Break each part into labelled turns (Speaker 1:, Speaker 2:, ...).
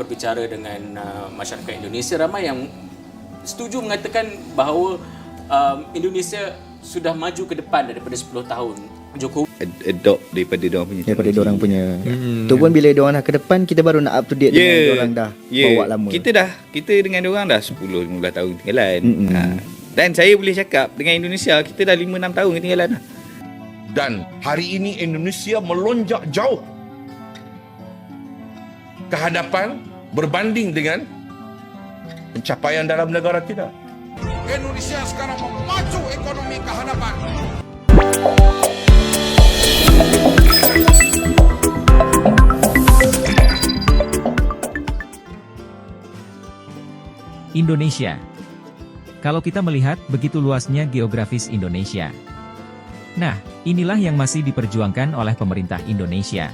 Speaker 1: berbicara dengan masyarakat Indonesia, ramai yang setuju mengatakan bahawa Indonesia sudah maju ke depan daripada 10 tahun. Jokowi
Speaker 2: adopt daripada diorang punya
Speaker 3: diorang punya. Tu pun bila diorang dah ke depan, kita baru nak up to date dengan diorang dah bawa lama.
Speaker 2: Kita dengan diorang dah 10-15 tahun ketinggalan. Dan saya boleh cakap dengan Indonesia kita dah 5-6 tahun ketinggalan dah.
Speaker 4: Dan hari ini Indonesia melonjak jauh ke hadapan berbanding dengan pencapaian dalam negara kita.
Speaker 5: Indonesia sekarang memacu ekonomi ke hadapan.
Speaker 6: Indonesia. Kalau kita melihat begitu luasnya geografis Indonesia. Nah, inilah yang masih diperjuangkan oleh pemerintah Indonesia.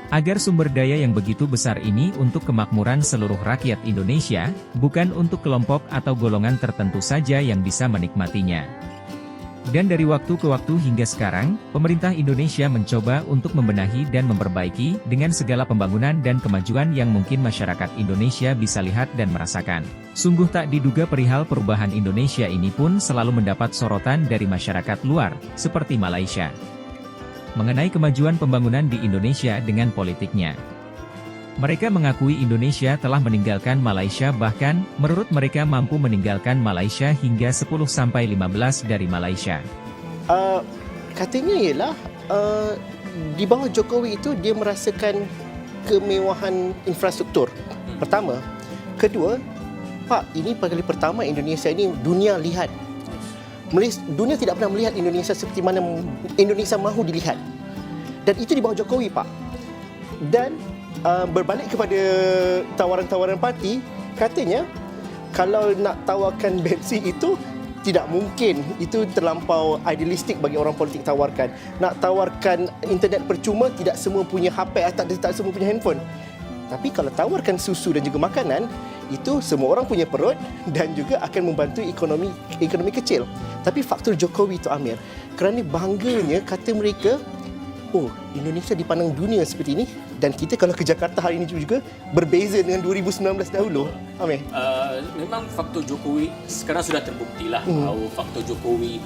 Speaker 6: Agar sumber daya yang begitu besar ini untuk kemakmuran seluruh rakyat Indonesia, bukan untuk kelompok atau golongan tertentu saja yang bisa menikmatinya. Dan dari waktu ke waktu hingga sekarang, pemerintah Indonesia mencoba untuk membenahi dan memperbaiki dengan segala pembangunan dan kemajuan yang mungkin masyarakat Indonesia bisa lihat dan merasakan. Sungguh tak diduga perihal perubahan Indonesia ini pun selalu mendapat sorotan dari masyarakat luar, seperti Malaysia. Mengenai kemajuan pembangunan di Indonesia dengan politiknya. Mereka mengakui Indonesia telah meninggalkan Malaysia, bahkan, menurut mereka mampu meninggalkan Malaysia hingga 10-15 dari Malaysia.
Speaker 3: Katanya ialah, di bawah Jokowi itu dia merasakan kemewahan infrastruktur. Pertama. Kedua, Pak, ini kali pertama Indonesia ini dunia lihat. Dunia tidak pernah melihat Indonesia seperti mana Indonesia mahu dilihat. Dan itu di bawah Jokowi, Pak. Dan berbalik kepada tawaran-tawaran parti, katanya kalau nak tawarkan bensin itu tidak mungkin, itu terlampau idealistik bagi orang politik tawarkan. Nak tawarkan internet percuma, tidak semua punya HP, tak semua punya handphone. Tapi kalau tawarkan susu dan juga makanan, itu semua orang punya perut dan juga akan membantu ekonomi kecil. Tapi faktor Jokowi itu, Amir, kerana bangganya kata mereka, oh, Indonesia dipandang dunia seperti ini, dan kita kalau ke Jakarta hari ini juga berbeza dengan 2019 dahulu. Amir?
Speaker 1: Memang faktor Jokowi sekarang sudah terbuktilah bahawa faktor Jokowi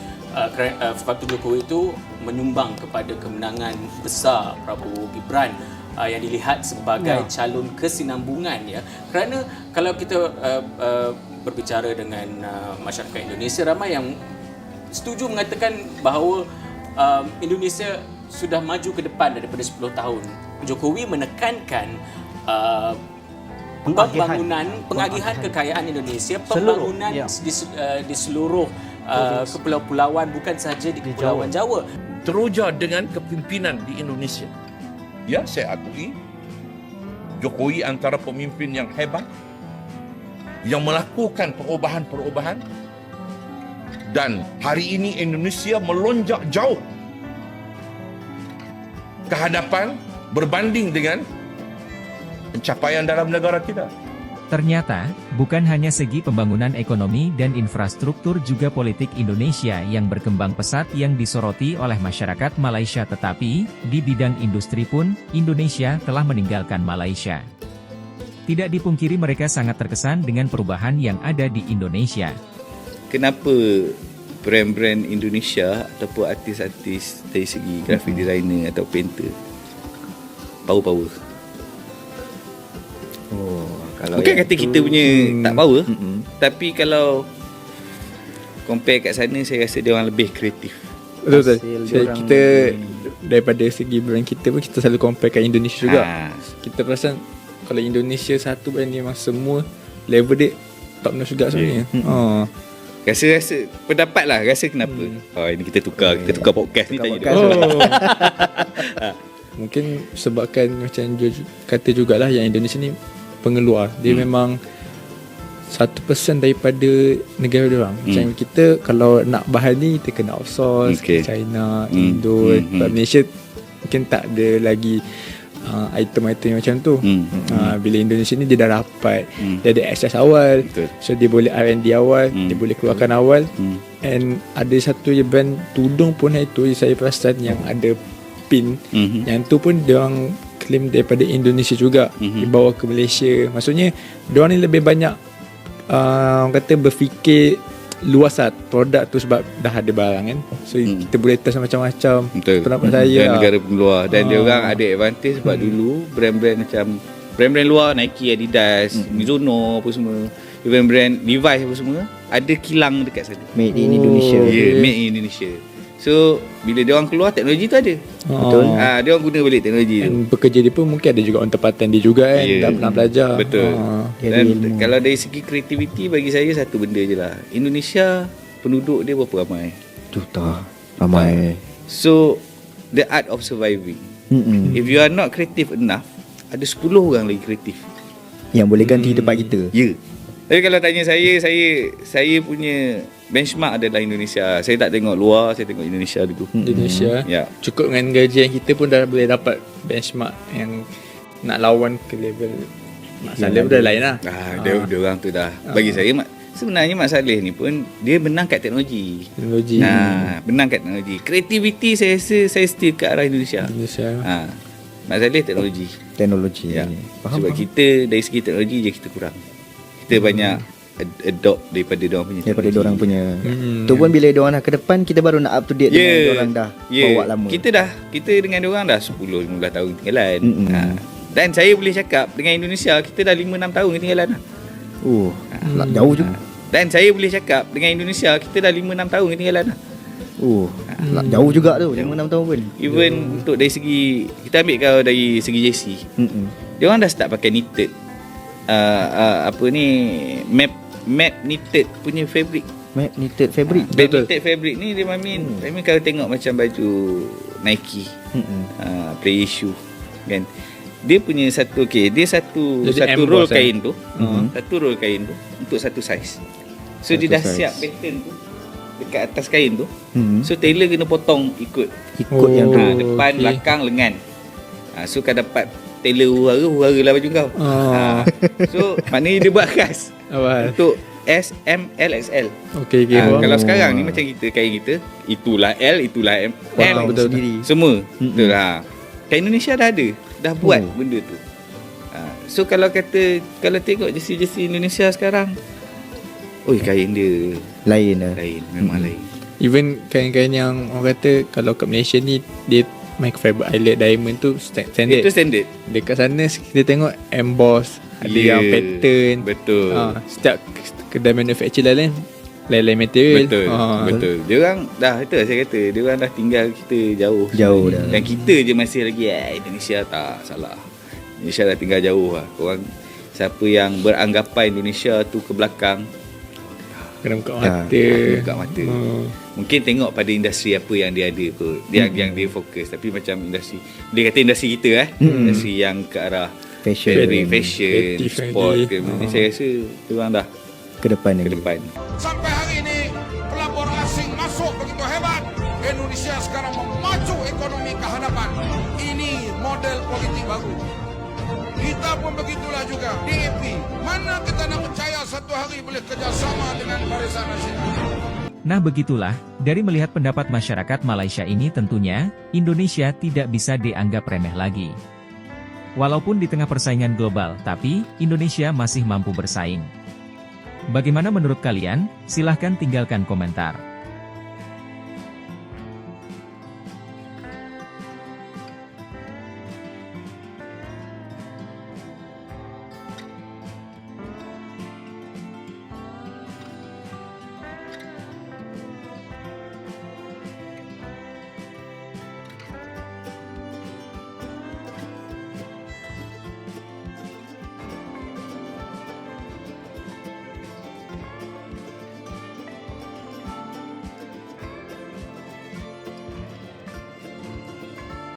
Speaker 1: itu menyumbang kepada kemenangan besar Prabowo Gibran yang dilihat sebagai calon kesinambungan, ya. Kerana kalau kita berbicara dengan masyarakat Indonesia, ramai yang setuju mengatakan bahawa Indonesia sudah maju ke depan daripada 10 tahun. Jokowi menekankan pengagihan kekayaan Indonesia, pembangunan di seluruh kepulau-pulauan, bukan sahaja di Kepulauan Jawa.
Speaker 4: Teroja dengan kepimpinan di Indonesia. Ya, saya akui Jokowi antara pemimpin yang hebat, yang melakukan perubahan-perubahan, dan hari ini Indonesia melonjak jauh ke hadapan berbanding dengan pencapaian dalam negara kita.
Speaker 6: Ternyata, bukan hanya segi pembangunan ekonomi dan infrastruktur, juga politik Indonesia yang berkembang pesat yang disoroti oleh masyarakat Malaysia, tetapi, di bidang industri pun, Indonesia telah meninggalkan Malaysia. Tidak dipungkiri mereka sangat terkesan dengan perubahan yang ada di Indonesia.
Speaker 2: Kenapa brand-brand Indonesia ataupun artis-artis dari segi graphic designer atau painter power? Bukan kata kita punya tak power, tapi kalau compare kat sana, saya rasa dia orang lebih kreatif.
Speaker 7: Betul. Kita daripada segi brand kita pun, kita selalu compare kat Indonesia juga. Kita perasan kalau Indonesia satu brand ni memang semua level dia top notch juga sebenarnya.
Speaker 2: Rasa pendapat lah, rasa kenapa ini kita tukar podcast ni, tanya dia.
Speaker 7: Mungkin sebabkan macam Joe kata jugalah, yang Indonesia ni pengeluar. Dia memang 1% daripada negara dia orang. Macam kita kalau nak bahan ni, kita kena outsource ke China, Indo. Malaysia mungkin tak ada lagi item-item macam tu. Bila Indonesia ni dia dah dapat, dia ada access awal. So dia boleh R&D awal, dia boleh keluarkan awal. And ada satu je brand tudung pun itu saya perasan yang ada pin. Yang tu pun dia orang claim daripada Indonesia juga dibawa ke Malaysia. Maksudnya diorang ni lebih banyak orang kata berfikir luas lah produk tu sebab dah ada barang kan. So kita boleh test macam-macam.
Speaker 2: Betul.
Speaker 7: Pendapat saya
Speaker 2: Dan
Speaker 7: lah.
Speaker 2: negara luar. Dan dia orang ada advantage sebab dulu brand-brand macam brand-brand luar, Nike, Adidas, Mizuno apa semua, even brand Levi's apa semua ada kilang dekat sana.
Speaker 8: Made in Indonesia.
Speaker 2: Made in Indonesia. So bila dia orang keluar teknologi tu ada.
Speaker 7: Betul.
Speaker 2: Dia orang guna balik teknologi tu.
Speaker 7: Dan pekerja dia pun mungkin ada juga on tempatan dia juga kan.
Speaker 2: Ya.
Speaker 7: Dah pernah belajar.
Speaker 2: Betul.
Speaker 8: Jadi
Speaker 2: Dan kalau dari segi kreativiti bagi saya satu benda je lah. Indonesia penduduk dia berapa ramai?
Speaker 8: Juta ramai.
Speaker 2: So the art of surviving. If you are not creative enough, ada 10 orang lagi kreatif.
Speaker 8: Yang boleh ganti tempat kita.
Speaker 2: Ya. Tapi kalau tanya saya punya benchmark adalah Indonesia. Saya tak tengok luar, saya tengok Indonesia dulu.
Speaker 7: Indonesia.
Speaker 2: Ya.
Speaker 7: Cukup dengan gaji yang kita pun dah boleh dapat benchmark yang nak lawan ke level Mak Saleh pun dah lain lah.
Speaker 2: Dia orang tu dah. Bagi saya sebenarnya Mak Saleh ni pun dia menang kat teknologi.
Speaker 7: Teknologi.
Speaker 2: Menang kat teknologi. Kreativiti saya rasa saya still ke arah Indonesia. Mak Saleh teknologi. Ya. Sebab kita dari segi teknologi je kita kurang. Kita banyak adopt daripada diorang punya.
Speaker 8: Daripada diorang punya. Tu pun bila diorang dah ke depan, kita baru nak up to date dengan diorang dah bawa lama.
Speaker 2: Kita dengan diorang dah 10-15 tahun ketinggalan. Dan saya boleh cakap dengan Indonesia kita dah 5-6 tahun ketinggalan lah.
Speaker 8: Jauh juga.
Speaker 2: Dan saya boleh cakap dengan Indonesia kita dah 5-6 tahun ketinggalan lah.
Speaker 8: Jauh juga tu 5-6 tahun pun.
Speaker 2: Even untuk dari segi kita ambil kalau dari segi JC. Dia orang dah start pakai knitted. Map knitted punya fabric.
Speaker 8: Map knitted fabric.
Speaker 2: Knitted fabric ni dia I mean kalau tengok macam baju Nike, play issue kan. Dia punya satu satu roll kain tu. Satu roll kain tu untuk satu saiz. So dia dah siap pattern tu dekat atas kain tu. So tailor kena potong ikut
Speaker 8: yang tu.
Speaker 2: depan, belakang, lengan. So kalau dapat tailor hura lah baju kau. So maknanya dia buat khas untuk S, M, L, XL. Kalau sekarang ni macam kita kain kita, itulah L, itulah M,
Speaker 8: betul sendiri.
Speaker 2: semua. Betul lah. Kat Indonesia dah ada, dah buat benda tu. So kalau tengok jersey Indonesia sekarang, kain dia
Speaker 8: lain lah.
Speaker 2: Memang lain.
Speaker 7: Even kain-kain yang orang kata kalau kat Malaysia ni dia make fiber eyelet diamond tu standard.
Speaker 2: Itu standard.
Speaker 7: Dekat sana kita tengok emboss, ada yang pattern.
Speaker 2: Betul.
Speaker 7: Setiap kedai manufacturer lain material.
Speaker 2: Betul. Dia orang dah itu saya kata, dia orang dah tinggal kita jauh
Speaker 8: dah.
Speaker 2: Dan kita je masih lagi Indonesia tak salah. Indonesia dah tinggal jauh lah. Korang siapa yang beranggapan Indonesia tu ke belakang,
Speaker 7: kena buka mata.
Speaker 2: Mungkin tengok pada industri apa yang dia ada kot, yang dia fokus. Tapi macam industri, dia kata industri kita industri yang ke arah fashion, sport ke, saya rasa dia orang dah
Speaker 8: ke depan.
Speaker 5: Sampai hari ini pelabur asing masuk begitu hebat. Indonesia sekarang memacu ekonomi ke hadapan. Ini model politik baru. Kita pun begitulah juga. DAP, mana kita nak percaya satu hari boleh kerjasama dengan Barisan Nasional.
Speaker 6: Nah begitulah, dari melihat pendapat masyarakat Malaysia ini tentunya, Indonesia tidak bisa dianggap remeh lagi. Walaupun di tengah persaingan global, tapi Indonesia masih mampu bersaing. Bagaimana menurut kalian? Silahkan tinggalkan komentar.